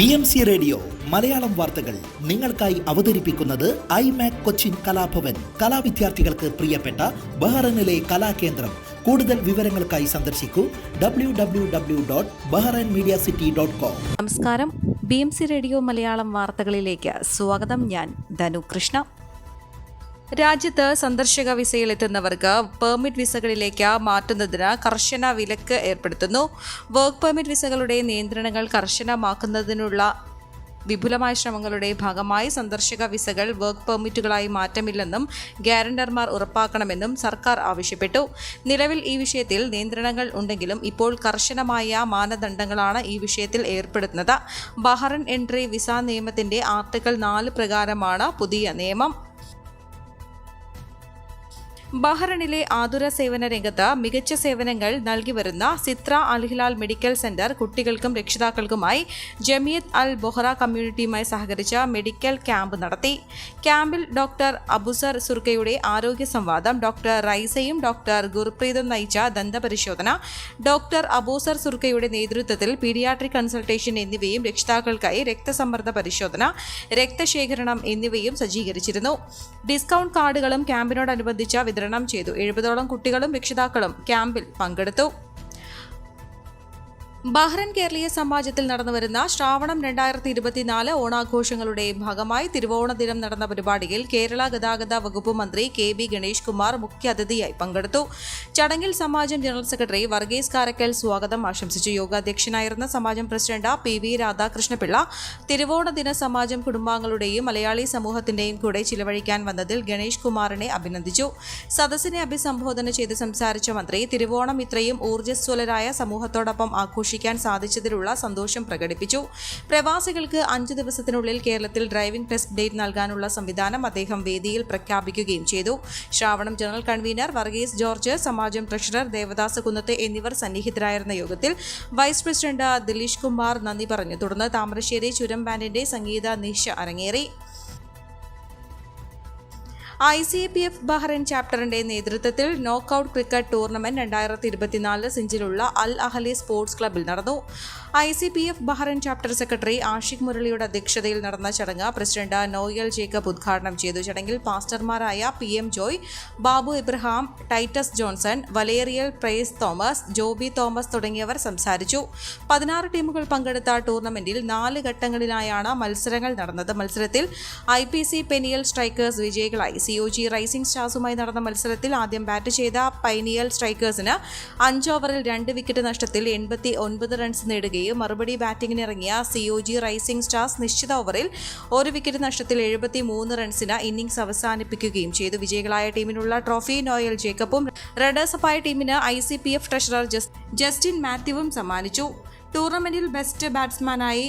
BMC radio Malayalam വാർത്തകൾ നിങ്ങൾക്കായി അവതരിപ്പിക്കുന്നത് ഐമാക് കൊച്ചിൻ കലാഭവൻ. കലാവിദ്യാർത്ഥികൾക്ക് പ്രിയപ്പെട്ട ബഹ്റൈനിലെ കലാകേന്ദ്രം. കൂടുതൽ വിവരങ്ങൾക്കായി സന്ദർശിക്കൂ www.bahrainmediacity.com. നമസ്കാരം, BMC റേഡിയോ മലയാളം വാർത്തകളിലേക്ക് സ്വാഗതം. ഞാൻ ധനു കൃഷ്ണ. രാജ്യത്ത് സന്ദർശക വിസയിലെത്തുന്നവർക്ക് പെർമിറ്റ് വിസകളിലേക്ക് മാറ്റുന്നതിന് കർശന വിലക്ക് ഏർപ്പെടുത്തുന്നു. വർക്ക് പെർമിറ്റ് വിസകളുടെ നിയന്ത്രണങ്ങൾ കർശനമാക്കുന്നതിനുള്ള വിപുലമായ ശ്രമങ്ങളുടെ ഭാഗമായി സന്ദർശക വിസകൾ വർക്ക് പെർമിറ്റുകളായി മാറ്റമില്ലെന്നും ഗ്യാരണ്ടർമാർ ഉറപ്പാക്കണമെന്നും സർക്കാർ ആവശ്യപ്പെട്ടു. നിലവിൽ ഈ വിഷയത്തിൽ നിയന്ത്രണങ്ങൾ ഉണ്ടെങ്കിലും ഇപ്പോൾ കർശനമായ മാനദണ്ഡങ്ങളാണ് ഈ വിഷയത്തിൽ ഏർപ്പെടുത്തുന്നത്. ബഹ്റൈൻ എൻട്രി വിസ നിയമത്തിന്റെ ആർട്ടിക്കിൾ 4 പ്രകാരമാണ് പുതിയ നിയമം. ബഹ്റൈനിലെ ആതുര സേവന രംഗത്ത് മികച്ച സേവനങ്ങൾ നൽകിവരുന്ന സിത്ര അൽ ഹിലാൽ മെഡിക്കൽ സെന്റർ കുട്ടികൾക്കും രക്ഷിതാക്കൾക്കുമായി ജമിയത്ത് അൽ ബൊഹ്റ കമ്മ്യൂണിറ്റിയുമായി സഹകരിച്ച മെഡിക്കൽ ക്യാമ്പ് നടത്തി. ക്യാമ്പിൽ ഡോക്ടർ അബൂസർ സുർക്കയുടെ ആരോഗ്യ സംവാദം, ഡോക്ടർ റൈസയും ഡോക്ടർ ഗുർപ്രീതും നയിച്ച ദന്തപരിശോധന, ഡോക്ടർ അബൂസർ സുർക്കയുടെ നേതൃത്വത്തിൽ പീഡിയാട്രിക് കൺസൾട്ടേഷൻ എന്നിവയും രക്ഷിതാക്കൾക്കായി രക്തസമ്മർദ്ദ പരിശോധന, രക്തശേഖരണം എന്നിവയും സജ്ജീകരിച്ചിരുന്നു. ഡിസ്കൗണ്ട് കാർഡുകളും ക്യാമ്പിനോടനുബന്ധിച്ച വിതരണം ചെയ്തു. 70ഓളം കുട്ടികളും രക്ഷിതാക്കളും ക്യാമ്പിൽ പങ്കെടുത്തു. ബഹ്റൈൻ കേരളീയ സമാജത്തിൽ നടന്നുവരുന്ന ശ്രാവണം 2024 ഓണാഘോഷങ്ങളുടെ ഭാഗമായി തിരുവോണ ദിനം നടന്ന പരിപാടിയിൽ കേരള ഗതാഗത വകുപ്പ് മന്ത്രി KB ഗണേഷ് കുമാർ മുഖ്യാതിഥിയായി പങ്കെടുത്തു. ചടങ്ങിൽ സമാജം ജനറൽ സെക്രട്ടറി വർഗീസ് കാരക്കൽ സ്വാഗതം ആശംസിച്ചു. യോഗാധ്യക്ഷനായിരുന്ന സമാജം പ്രസിഡന്റ് PV രാധാകൃഷ്ണപിള്ള തിരുവോണ ദിന സമാജം കുടുംബാംഗങ്ങളുടെയും മലയാളി സമൂഹത്തിന്റെയും കൂടെ ചിലവഴിക്കാൻ വന്നതിൽ ഗണേഷ് കുമാറിനെ അഭിനന്ദിച്ചു. സദസ്സിനെ അഭിസംബോധന ചെയ്ത് സംസാരിച്ച മന്ത്രി തിരുവോണം ഇത്രയും ഊർജ്ജസ്വലരായ സമൂഹത്തോടൊപ്പം ആഘോഷിക്കാൻ സാധിച്ചതിലുള്ള സന്തോഷം പ്രകടിപ്പിച്ചു. പ്രവാസികൾക്ക് 5 ദിവസത്തിനുള്ളിൽ കേരളത്തിൽ ഡ്രൈവിംഗ് ടെസ്റ്റ് ഡേറ്റ് നൽകാനുള്ള സംവിധാനം അദ്ദേഹം വേദിയിൽ പ്രഖ്യാപിക്കുകയും ചെയ്തു. ശ്രാവണം ജനറൽ കൺവീനർ വർഗീസ് ജോർജ്, സമാജം ട്രഷറർ ദേവദാസ് കുന്നത്തെ എന്നിവർ സന്നിഹിതരായിരുന്ന യോഗത്തിൽ വൈസ് പ്രസിഡന്റ് ദിലീഷ് കുമാർ നന്ദി പറഞ്ഞു. തുടർന്ന് താമരശ്ശേരി ചുരം ബാൻഡിന്റെ സംഗീത നിശ അരങ്ങേറി. ICAPF ബഹ്റൈൻ ചാപ്റ്ററിന്റെ നേതൃത്വത്തിൽ നോക്കൌട്ട് ക്രിക്കറ്റ് ടൂർണമെന്റ് 2024 സിഞ്ചിലുള്ള അൽ അഹലി സ്പോർട്സ് ക്ലബ്ബിൽ നടന്നു. ICPF Bahrain chapter secretary Ashiq മുരളിയുടെ അധ്യക്ഷതയിൽ നടന്ന ചടങ്ങ് പ്രസിഡന്റ് നോയൽ ജേക്കബ് ഉദ്ഘാടനം ചെയ്തു. ചടങ്ങിൽ പാസ്റ്റർമാരായ PM ജോയ്, ബാബു ഇബ്രഹാം, ടൈറ്റസ് ജോൺസൺ, വലേറിയൽ പ്രൈസ് തോമസ്, ജോബി തോമസ് തുടങ്ങിയവർ സംസാരിച്ചു. 16 ടീമുകൾ പങ്കെടുത്ത ടൂർണമെന്റിൽ 4 ഘട്ടങ്ങളിലായാണ് മത്സരങ്ങൾ നടന്നത്. മത്സരത്തിൽ IPC പെനിയൽ സ്ട്രൈക്കേഴ്സ് വിജയികളായി. COG റൈസിംഗ് സ്റ്റാർസുമായി നടന്ന മത്സരത്തിൽ ആദ്യം ബാറ്റ് ചെയ്ത പൈനിയൽ സ്ട്രൈക്കേഴ്സിന് 5 ഓവറിൽ 2 വിക്കറ്റ് നഷ്ടത്തിൽ 89 റൺസ് നേടുകയും മറുപടി ബാറ്റിംഗിനിറങ്ങിയ COG റൈസിംഗ് സ്റ്റാർസ് നിശ്ചിത ഓവറിൽ 1 വിക്കറ്റ് നഷ്ടത്തിൽ 73 റൺസിന് ഇന്നിംഗ്സ് അവസാനിപ്പിക്കുകയും ചെയ്തു. വിജയികളായ ടീമിനുള്ള ട്രോഫി നോയൽ ജേക്കബും റണ്ണേഴ്സപ്പായ ടീമിന് ICPF ട്രഷറർ ജസ്റ്റിൻ മാത്യുവും സമ്മാനിച്ചു. ടൂർണമെന്റിൽ ബെസ്റ്റ് ബാറ്റ്സ്മാനായി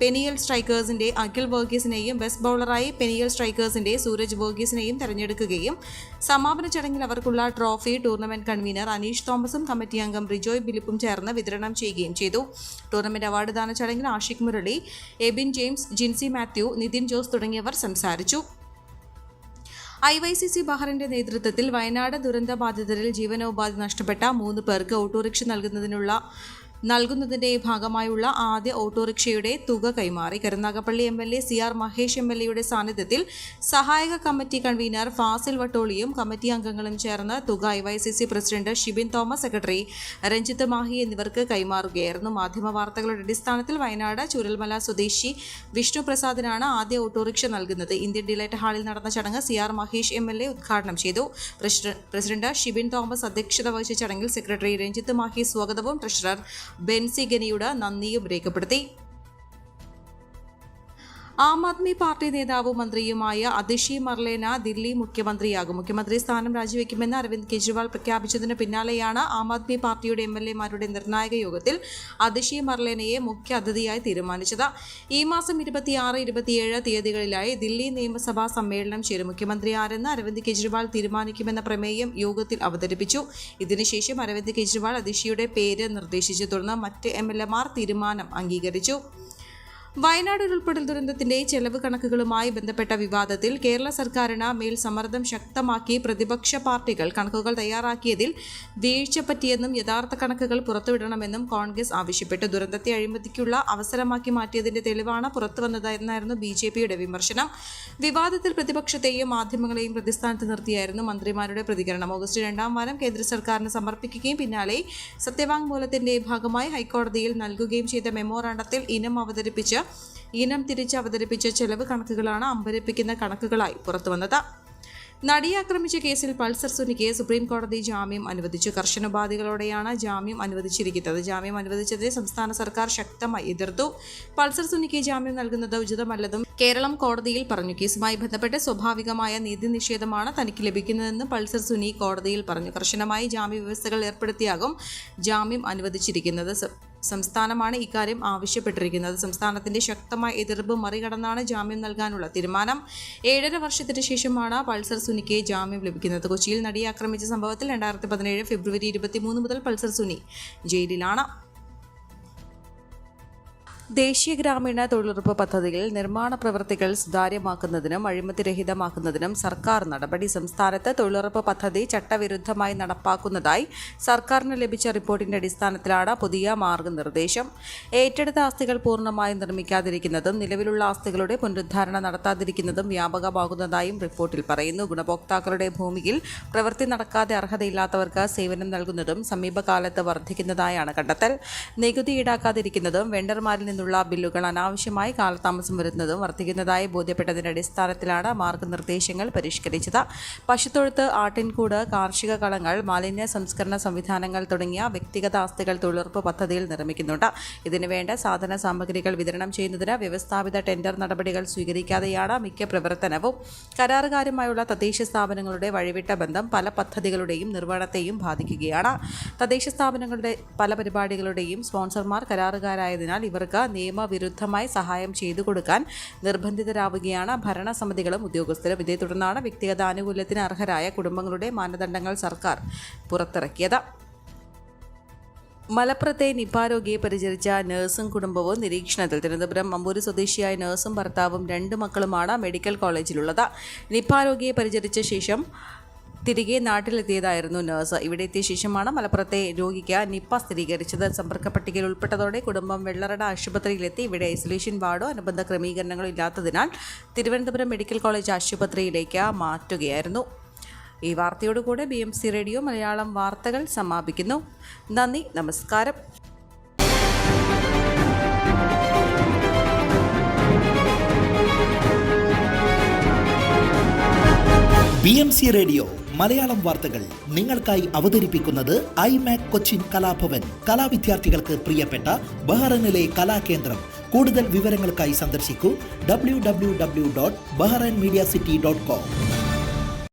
പെനിയൽ സ്ട്രൈക്കേഴ്സിന്റെ അഖിൽ വർഗീസിനെയും ബെസ്റ്റ് ബൗളറായി പെനിയൽ സ്ട്രൈക്കേഴ്സിന്റെ സൂരജ് വർഗീസിനെയും തെരഞ്ഞെടുക്കുകയും സമാപന ചടങ്ങിൽ അവർക്കുള്ള ട്രോഫി ടൂർണമെന്റ് കൺവീനർ അനീഷ് തോമസും കമ്മിറ്റി അംഗം റിജോയ് ബിലിപ്പും ചേർന്ന് വിതരണം ചെയ്യുകയും ചെയ്തു. ടൂർണമെന്റ് അവാർഡ് ദാന ചടങ്ങിൽ ആഷിഖ് മുരളി, എബിൻ ജെയിംസ്, ജിൻസി മാത്യു, നിതിൻ ജോസ് തുടങ്ങിയവർ സംസാരിച്ചു. IYCC ബഹ്റൈന്റെ നേതൃത്വത്തിൽ വയനാട് ദുരന്ത ബാധിതരിൽ ജീവനോപാധി നഷ്ടപ്പെട്ട 3 പേർക്ക് ഓട്ടോറിക്ഷ നൽകുന്നതിന്റെ ഭാഗമായുള്ള ആദ്യ ഓട്ടോറിക്ഷയുടെ തുക കൈമാറി. കരുനാഗപ്പള്ളി MLA CR മഹേഷ് MLAയുടെ സാന്നിധ്യത്തിൽ സഹായക കമ്മിറ്റി കൺവീനർ ഫാസിൽ വട്ടോളിയും കമ്മിറ്റി അംഗങ്ങളും ചേർന്ന് തുക IYCC president Shibin Thomas, secretary Ranjith Mahe എന്നിവർക്ക് കൈമാറുകയായിരുന്നു. മാധ്യമ വാർത്തകളുടെ അടിസ്ഥാനത്തിൽ വയനാട് ചുരൽമല സ്വദേശി വിഷ്ണു പ്രസാദിനാണ് ആദ്യ ഓട്ടോറിക്ഷ നൽകുന്നത്. ഇന്ത്യൻ ഡിലൈറ്റ് ഹാളിൽ നടന്ന ചടങ്ങ് CR മഹേഷ് MLA ഉദ്ഘാടനം ചെയ്തു. പ്രസിഡന്റ് ഷിബിൻ തോമസ് അധ്യക്ഷത വഹിച്ച ചടങ്ങിൽ സെക്രട്ടറി രഞ്ജിത്ത് മാഹി സ്വാഗതവും ട്രഷറർ ബെൻസി ഗനിയുടെ നന്ദിയും രേഖപ്പെടുത്തി. ആം ആദ്മി പാർട്ടി നേതാവും മന്ത്രിയുമായ അതിഷി മർലേന ദില്ലി മുഖ്യമന്ത്രിയാകും. മുഖ്യമന്ത്രി സ്ഥാനം രാജിവെക്കുമെന്ന് അരവിന്ദ് കെജ്രിവാൾ പ്രഖ്യാപിച്ചതിന് പിന്നാലെയാണ് ആം ആദ്മി പാർട്ടിയുടെ MLAമാരുടെ നിർണായക യോഗത്തിൽ അതിഷി മർലേനയെ മുഖ്യ അതിഥിയായി തീരുമാനിച്ചത്. ഈ മാസം 26, 27 തീയതികളിലായി ദില്ലി നിയമസഭാ സമ്മേളനം ചേരും. മുഖ്യമന്ത്രി ആരെന്ന് അരവിന്ദ് കെജ്രിവാൾ തീരുമാനിക്കുമെന്ന പ്രമേയം യോഗത്തിൽ അവതരിപ്പിച്ചു. ഇതിനുശേഷം അരവിന്ദ് കെജ്രിവാൾ അതിഷിയുടെ പേര് നിർദ്ദേശിച്ചു. തുടർന്ന് മറ്റ് MLAമാർ തീരുമാനം അംഗീകരിച്ചു. വയനാട് ഉരുൾപൊട്ടൽ ദുരന്തത്തിന്റെ ചെലവ് കണക്കുകളുമായി ബന്ധപ്പെട്ട വിവാദത്തിൽ കേരള സർക്കാരിന് മേൽ സമ്മർദ്ദം ശക്തമാക്കി പ്രതിപക്ഷ പാർട്ടികൾ കണക്കുകൾ തയ്യാറാക്കിയതിൽ വീഴ്ച പറ്റിയെന്നും യഥാർത്ഥ കണക്കുകൾ പുറത്തുവിടണമെന്നും കോൺഗ്രസ് ആവശ്യപ്പെട്ടു. ദുരന്തത്തെ അഴിമതിക്കുള്ള അവസരമാക്കി മാറ്റിയതിന്റെ തെളിവാണ് പുറത്തുവന്നതെന്നായിരുന്നു BJPയുടെ വിമർശനം. വിവാദത്തിൽ പ്രതിപക്ഷത്തെയും മാധ്യമങ്ങളെയും പ്രതിസ്ഥാനത്ത് നിർത്തിയായിരുന്നു മന്ത്രിമാരുടെ പ്രതികരണം. ഓഗസ്റ്റ് 2-ാം വാരം കേന്ദ്ര സർക്കാരിന് സമർപ്പിക്കുകയും പിന്നാലെ സത്യവാങ്മൂലത്തിന്റെ ഭാഗമായി ഹൈക്കോടതിയിൽ നൽകുകയും ചെയ്ത മെമ്മോറാണ്ടത്തിൽ ഇനം തിരിച്ച് അവതരിപ്പിച്ച ചെലവ് കണക്കുകളാണ് അമ്പരപ്പിക്കുന്ന കണക്കുകളായി പുറത്തുവന്നത്. നടിയെ ആക്രമിച്ച കേസിൽ പൾസർ സുനിക്ക് സുപ്രീം കോടതി ജാമ്യം അനുവദിച്ചു. കർശന ഉപാധികളോടെയാണ് ജാമ്യം അനുവദിച്ചിരിക്കുന്നത്. ജാമ്യം അനുവദിച്ചതിനെ സംസ്ഥാന സർക്കാർ ശക്തമായി എതിർത്തു. പൾസർ സുനിക്ക് ജാമ്യം നൽകുന്നത് ഉചിതമല്ലെന്നും കേരളം കോടതിയിൽ പറഞ്ഞു. കേസുമായി ബന്ധപ്പെട്ട് സ്വാഭാവികമായ നീതി നിഷേധമാണ് തനിക്ക് ലഭിക്കുന്നതെന്ന് പൾസർ സുനി കോടതിയിൽ പറഞ്ഞു. കർശനമായി ജാമ്യ വ്യവസ്ഥകൾ ഏർപ്പെടുത്തിയാകും ജാമ്യം അനുവദിച്ചിരിക്കുന്നത്. സംസ്ഥാനമാണ് ഇക്കാര്യം ആവശ്യപ്പെട്ടിരിക്കുന്നത്. സംസ്ഥാനത്തിന്റെ ശക്തമായ എതിർപ്പ് മറികടന്നാണ് ജാമ്യം നൽകാനുള്ള തീരുമാനം. 7.5 വർഷത്തിന് ശേഷമാണ് പൾസർ സുനിക്ക് ജാമ്യം ലഭിക്കുന്നത്. കൊച്ചിയിൽ നടിയെ ആക്രമിച്ച സംഭവത്തിൽ 2017 ഫെബ്രുവരി 23 മുതൽ പൾസർ സുനി ജയിലിലാണ്. ദേശീയ ഗ്രാമീണ തൊഴിലുറപ്പ് പദ്ധതിയിൽ നിർമ്മാണ പ്രവൃത്തികൾ സുതാര്യമാക്കുന്നതിനും അഴിമതിരഹിതമാക്കുന്നതിനും സർക്കാർ നടപടി. സംസ്ഥാനത്ത് തൊഴിലുറപ്പ് പദ്ധതി ചട്ടവിരുദ്ധമായി നടപ്പാക്കുന്നതായി സർക്കാരിന് ലഭിച്ച റിപ്പോർട്ടിന്റെ അടിസ്ഥാനത്തിലാണ് പുതിയ മാർഗനിർദ്ദേശം. ഏറ്റെടുത്ത ആസ്തികൾ പൂർണ്ണമായും നിർമ്മിക്കാതിരിക്കുന്നതും നിലവിലുള്ള ആസ്തികളുടെ പുനരുദ്ധാരണ നടത്താതിരിക്കുന്നതും വ്യാപകമാകുന്നതായും റിപ്പോർട്ടിൽ പറയുന്നു. ഗുണഭോക്താക്കളുടെ ഭൂമിയിൽ പ്രവൃത്തി നടക്കാതെ അർഹതയില്ലാത്തവർക്ക് സേവനം നൽകുന്നതും സമീപകാലത്ത് വർദ്ധിക്കുന്നതായാണ് കണ്ടെത്തൽ. നികുതി ഈടാക്കാതിരിക്കുന്നതും വെണ്ടർമാരിൽ നിന്നുള്ള ബില്ലുകൾ അനാവശ്യമായി കാലതാമസം വരുന്നതും വർദ്ധിക്കുന്നതായി ബോധ്യപ്പെട്ടതിന്റെ അടിസ്ഥാനത്തിലാണ് മാർഗനിർദ്ദേശങ്ങൾ പരിഷ്കരിച്ചത്. പശുത്തൊഴുത്ത്, ആട്ടിൻകൂട്, കാർഷിക കളങ്ങൾ, മാലിന്യ സംസ്കരണ സംവിധാനങ്ങൾ തുടങ്ങിയ വ്യക്തിഗത ആസ്തികൾ തൊഴിലുറപ്പ് പദ്ധതിയിൽ നിർമ്മിക്കുന്നുണ്ട്. ഇതിനുവേണ്ട സാധന സാമഗ്രികൾ വിതരണം ചെയ്യുന്നതിന് വ്യവസ്ഥാപിത ടെൻഡർ നടപടികൾ സ്വീകരിക്കാതെയാണ് മിക്ക പ്രവർത്തനവും. കരാറുകാരുമായുള്ള തദ്ദേശ സ്ഥാപനങ്ങളുടെ വഴിവിട്ട ബന്ധം പല പദ്ധതികളുടെയും നിർവഹണത്തെയും ബാധിക്കുകയാണ്. തദ്ദേശ സ്ഥാപനങ്ങളുടെ പല പരിപാടികളുടെയും സ്പോൺസർമാർ കരാറുകാരായതിനാൽ ഇവർക്ക് നിയമവിരുദ്ധമായി സഹായം ചെയ്തു കൊടുക്കാൻ നിർബന്ധിതരാവുകയാണ് ഭരണസമിതികളും ഉദ്യോഗസ്ഥരും. ഇതേ തുടർന്നാണ് വ്യക്തിഗത ആനുകൂല്യത്തിന് അർഹരായ കുടുംബങ്ങളുടെ മാനദണ്ഡങ്ങൾ സർക്കാർ പുറത്തിറക്കിയത്. മലപ്പുറത്തെ നിപ രോഗിയെ പരിചരിച്ച നഴ്സും കുടുംബവും നിരീക്ഷണത്തിൽ. തിരുവനന്തപുരം മമ്പൂര് സ്വദേശിയായ നഴ്സും ഭർത്താവും 2 മക്കളുമാണ് മെഡിക്കൽ കോളേജിലുള്ളത്. നിപ രോഗിയെ പരിചരിച്ച ശേഷം തിരികെ നാട്ടിലെത്തിയതായിരുന്നു നഴ്സ്. ഇവിടെ എത്തിയ ശേഷമാണ് മലപ്പുറത്തെ രോഗിക്ക് നിപ സ്ഥിരീകരിച്ചത്. സമ്പർക്ക പട്ടികയിൽ ഉൾപ്പെട്ടതോടെ കുടുംബം വെള്ളറട ആശുപത്രിയിലെത്തി. ഇവിടെ ഐസൊലേഷൻ വാർഡോ അനുബന്ധ ക്രമീകരണങ്ങളോ ഇല്ലാത്തതിനാൽ തിരുവനന്തപുരം മെഡിക്കൽ കോളേജ് ആശുപത്രിയിലേക്ക് മാറ്റുകയായിരുന്നു. ഈ വാർത്തയോടുകൂടെ BMC റേഡിയോ മലയാളം വാർത്തകൾ സമാപിക്കുന്നു. നന്ദി, നമസ്കാരം. BMC റേഡിയോ മലയാളം വാർത്തകൾ നിങ്ങൾക്കായി അവതരിപ്പിക്കുന്നത് iMac കൊച്ചിൻ കലാഭവൻ. കലാവിദ്യാർത്ഥികൾക്ക് പ്രിയപ്പെട്ട ബഹ്റൈനിലെ കലാകേന്ദ്രം. കൂടുതൽ വിവരങ്ങൾക്കായി സന്ദർശിക്കൂ www.bahrainmediacity.com.